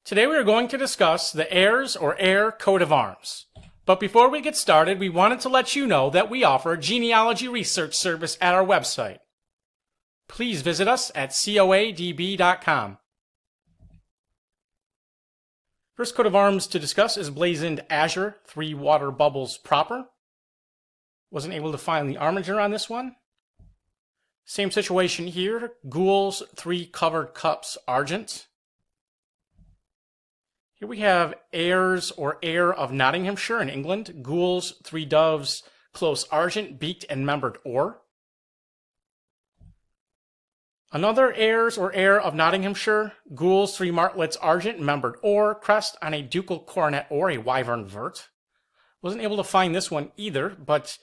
Today we are going to discuss the Ayers or Ayre coat of arms. But before we get started, we wanted to let you know that we offer a genealogy research service at our website. Please visit us at coadb.com. First coat of arms to discuss is blazoned Azure, 3 water bubbles proper. Wasn't able to find the armature on this one. Same situation here, Gules, 3 covered cups Argent. Here we have Ayers or Ayre of Nottinghamshire in England, Gules, 3 doves, close Argent, beaked and membered Or. Another Ayers or Ayre of Nottinghamshire, Gules, 3 martlets Argent, membered Or, Crest on a ducal coronet or a wivern vert. Wasn't able to find this one either, but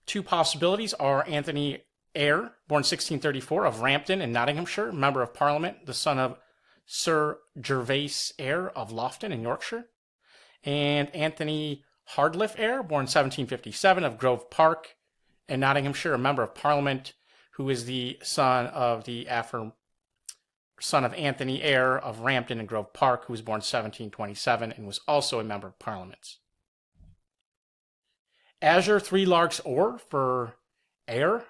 2 possibilities are Anthony Ayre, born 1634, of Rampton in Nottinghamshire, Member of Parliament, the son of Sir Gervase Ayre of Loughton in Yorkshire, and Anthony Hardliffe Ayre, born 1757, of Grove Park in Nottinghamshire, a Member of Parliament, who is the son of Anthony Ayre of Rampton and Grove Park, who was born 1727 and was also a Member of Parliament. Azure, 3 larks or for Ayre,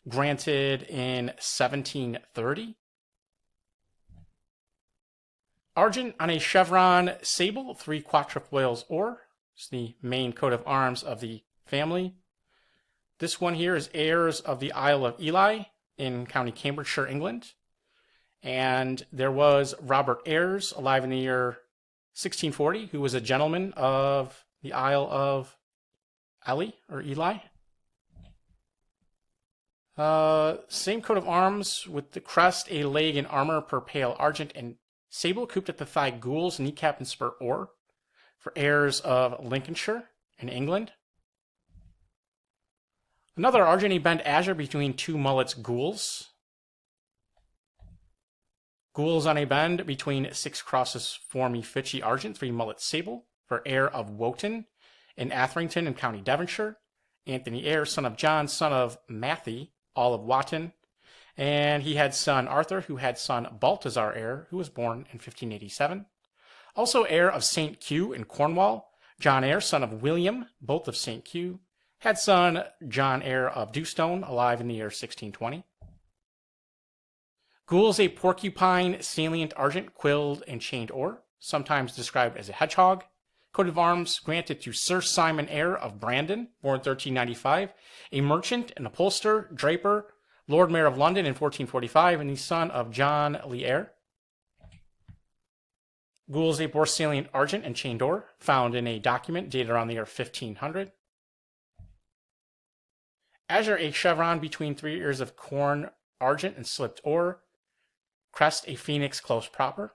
granted in 1730. Argent on a chevron sable, 3 quatrefoils or. It's the main coat of arms of the family. This one here is Ayers of the Isle of Ely in County Cambridgeshire, England. And there was Robert Ayers, alive in the year 1640, who was a gentleman of the Isle of Ely. Same coat of arms with the crest, a leg, and armour per pale Argent, and sable couped at the thigh, Gules, kneecap, and spur Or for Ayers of Lincolnshire in England. Another Argent, a bend Azure between 2 mullets Gules. Gules on a bend between 6 crosses formy Fitchy Argent, 3 mullets sable for Ayre of Wotan in Atherington in County Devonshire. Anthony Ayre, son of John, son of Matthew, all of Wotton. And he had son Arthur, who had son Balthazar Ayre, who was born in 1587. Also Ayre of St. Kew in Cornwall. John Ayre, son of William, both of St. Kew, had son John Ayre of Dewstone, alive in the year 1620. Gules, a porcupine, salient Argent, quilled and chained Or, sometimes described as a hedgehog. Coat of arms granted to Sir Simon Ayre of Brandon, born 1395, a merchant, an upholsterer, draper, Lord Mayor of London in 1445, and the son of John Lee Ayre. Gules, a bore salient Argent and chained Or, found in a document dated around the year 1500. Azure, a chevron between 3 ears of corn Argent and slipped Or. Crest, a phoenix close proper.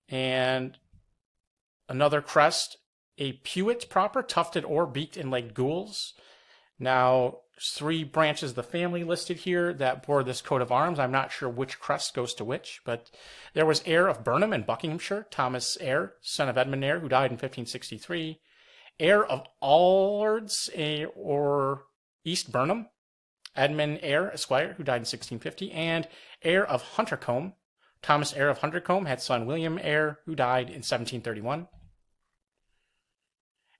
And another crest, a pewit proper, tufted Or, beaked and legged Gules. Now, 3 branches of the family listed here that bore this coat of arms. I'm not sure which crest goes to which, but there was Ayre of Burnham in Buckinghamshire, Thomas Ayre, son of Edmund Ayre, who died in 1563. Ayre of Allards or East Burnham, Edmund Ayre, Esquire, who died in 1650, and Ayre of Huntercombe. Thomas Ayre of Huntercombe had son William Ayre, who died in 1731.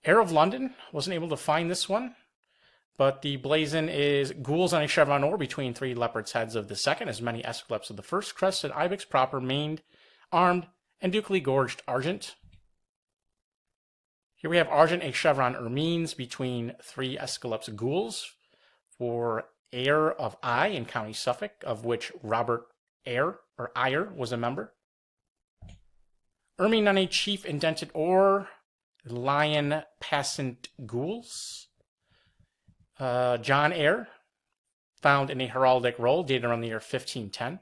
Ayre of London, wasn't able to find this one, but the blazon is Gules on a chevron or between 3 leopards' heads of the second, as many escalops of the first, crested ibex proper, maned, armed, and ducally gorged Argent. Here we have Argent, a chevron ermines between 3 escalops Gules for Ayre of Eye in County Suffolk, of which Robert Ayers or Ayre was a member. Ermine on a chief indented Or, lion passant Gules. John Ayre, found in a heraldic roll dated around the year 1510.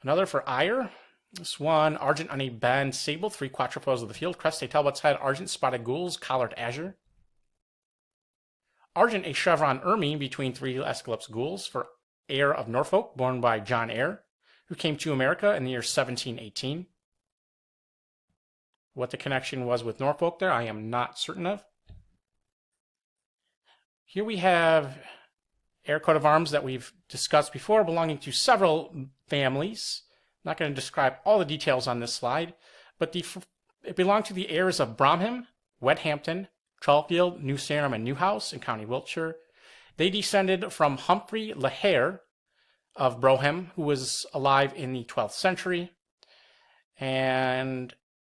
Another for Ayre. This one, Argent on a bend sable, 3 quatrefoils of the field, crest, a talbot's head, Argent, spotted Gules, collared Azure. Argent, a chevron ermine between 3 escalops Gules for Ayre of Norfolk, born by John Ayre, who came to America in the year 1718. What the connection was with Norfolk there, I am not certain of. Here we have Ayre coat of arms that we've discussed before, belonging to several families. not going to describe all the details on this slide, but it belonged to the heirs of Bromham, Wethampton, Trollfield, New Surname, and Newhouse in County Wiltshire. They descended from Humphrey le Hare of Brougham, who was alive in the 12th century. And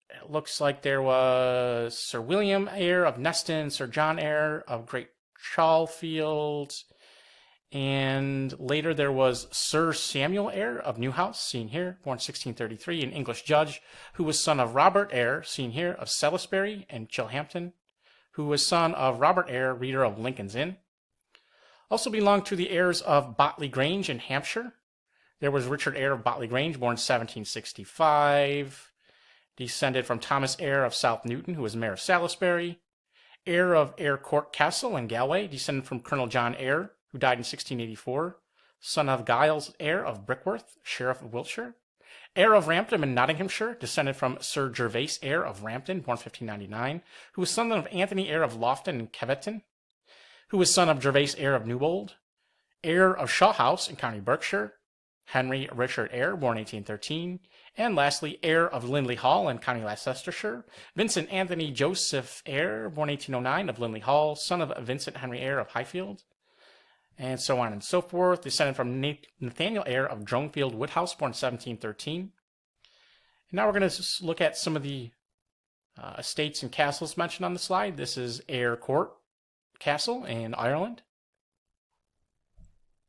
it looks like there was Sir William Ayre of Neston, Sir John Ayre of Great Trollfield, and later there was Sir Samuel Ayre of Newhouse, seen here, born 1633, an English judge, who was son of Robert Ayre, seen here, of Salisbury and Chilhampton, who was son of Robert Ayre, reader of Lincoln's Inn. Also belonged to the heirs of Botley Grange in Hampshire. There was Richard Ayre of Botley Grange, born 1765, descended from Thomas Ayre of South Newton, who was mayor of Salisbury. Ayre of Ayre Court Castle in Galway, descended from Colonel John Ayre, who died in 1684, son of Gules Ayre of Brickworth, Sheriff of Wiltshire. Ayre of Rampton in Nottinghamshire, descended from Sir Gervase Ayre of Rampton, born 1599, who was son of Anthony Ayre of Lofton and Keveton, who was son of Gervase Ayre of Newbold. Ayre of Shaw House in County Berkshire, Henry Richard Ayre, born 1813, and lastly, Ayre of Lindley Hall in County Leicestershire, Vincent Anthony Joseph Ayre, born 1809, of Lindley Hall, son of Vincent Henry Ayre of Highfield, and so on and so forth, descended from Nathaniel Ayre of Dronefield Woodhouse, born 1713. And now we're going to look at some of the estates and castles mentioned on the slide. This is Ayre Court Castle in Ireland,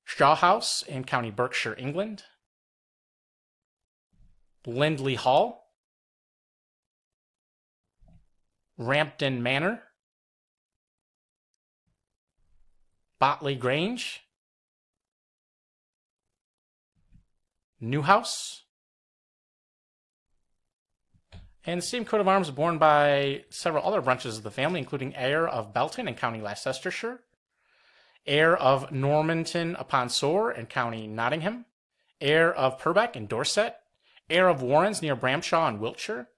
Shaw House in County Berkshire, England, Lindley Hall, Rampton Manor, Botley Grange, Newhouse, and the same coat of arms borne by several other branches of the family, including Ayre of Belton in County Leicestershire, Ayre of Normanton upon Soar in County Nottingham, Ayre of Purbeck in Dorset, Ayre of Warrens near Bramshaw in Wiltshire,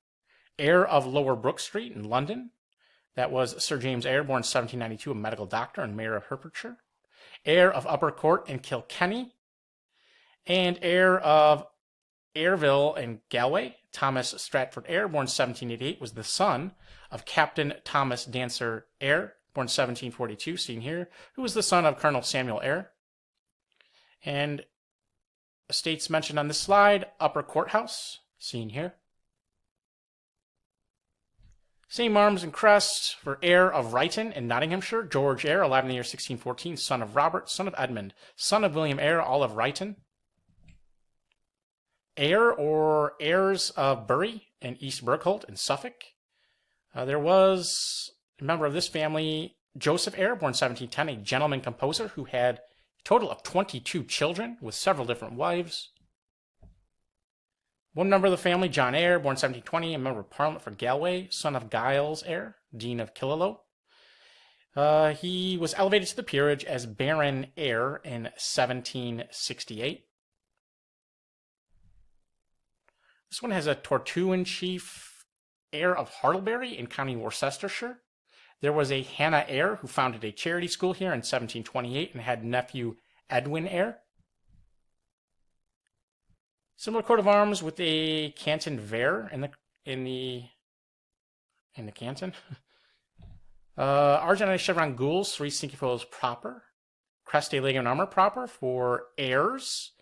Ayre of Lower Brook Street in London. That was Sir James Ayre, born 1792, a medical doctor and mayor of Hertfordshire. Ayre of Upper Court in Kilkenny, and Ayre of Ayreville in Galway. Thomas Stratford Ayre, born 1788, was the son of Captain Thomas Dancer Ayre, born 1742, seen here, who was the son of Colonel Samuel Ayre. And estates mentioned on this slide, Upper Courthouse, seen here. Same arms and crests for Ayre of Ryton in Nottinghamshire, George Ayre, alive in the year 1614, son of Robert, son of Edmund, son of William Ayre, all of Ryton. Ayre or Ayers of Bury in East Berkholt in Suffolk. There was a member of this family, Joseph Ayre, born 1710, a gentleman composer who had a total of 22 children with several different wives. One member of the family, John Ayre, born 1720, a member of Parliament for Galway, son of Giles Ayre, Dean of Killaloe. He was elevated to the peerage as Baron Ayre in 1768. This one has a Tortu-in-Chief, Ayre of Hartlebury in County Worcestershire. There was a Hannah Ayre who founded a charity school here in 1728 and had nephew Edwin Ayre. Similar coat of arms with a canton vert in the canton. Argent and chevron Gules, 3 cinquefoils proper. Crest a leg and armour proper for heirs.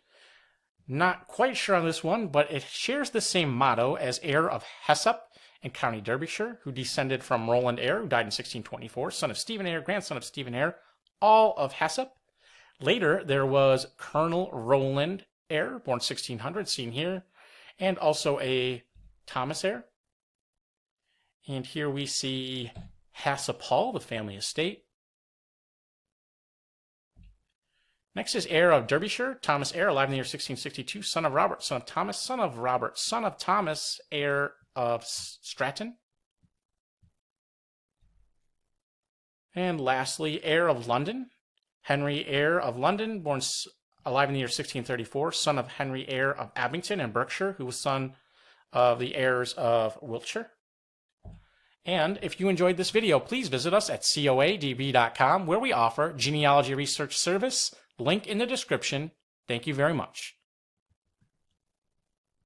Not quite sure on this one, but it shares the same motto as Ayre of Hessop in County Derbyshire, who descended from Roland Ayre, who died in 1624, son of Stephen Ayre, grandson of Stephen Ayre, all of Hessop. Later, there was Colonel Roland Ayre, born 1600, seen here, and also a Thomas Ayre. And here we see Hassop Hall, the family estate. Next is Ayre of Derbyshire, Thomas Ayre, alive in the year 1662, son of Robert, son of Thomas, son of Robert, son of Thomas, Ayre of Stratton. And lastly, Ayre of London, Henry Ayre of London, born alive in the year 1634, son of Henry Ayre of Abington in Berkshire, who was son of the heirs of Wiltshire. And if you enjoyed this video, please visit us at coadb.com, where we offer genealogy research service. Link in the description. Thank you very much.